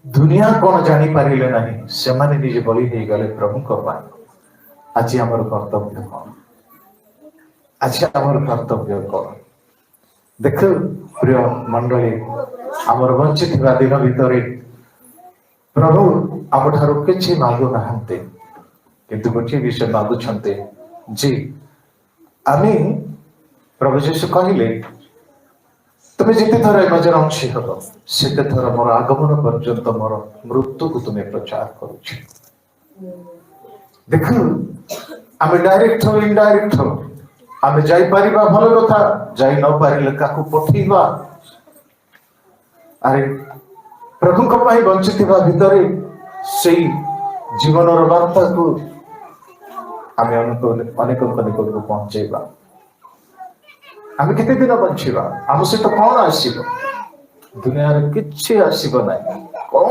दुनिया कौन जानी पारिले नहीं से माने निजे बलि हो गले प्रभु को आज आमर कर्तव्य कौन आज आमर कर्तव्य कौन देख प्रिय मंडली आमर वंचित दिन भितर प्रभु आम ठार कि मागु ना किंतु गोटे विषय मागुंट जी आम प्रभु जीशु कहले तुम्हें जिते थर मजर अंशी हम से थर मोर आगमन पर्यंत मोर मृत्यु को तुम्हें प्रचार करुच देख आम डायरेक्ट हो इनडायरेक्ट हो आम जापर भल कथा जाई न पारे क्या पठेवा अरे प्रभु बंची भितर से जीवन वार्ता को आम अनेक निकट को पहुंचेगा आम केते दिन बंचवा आम सहित कौन आसब दुनिया किसी आसब ना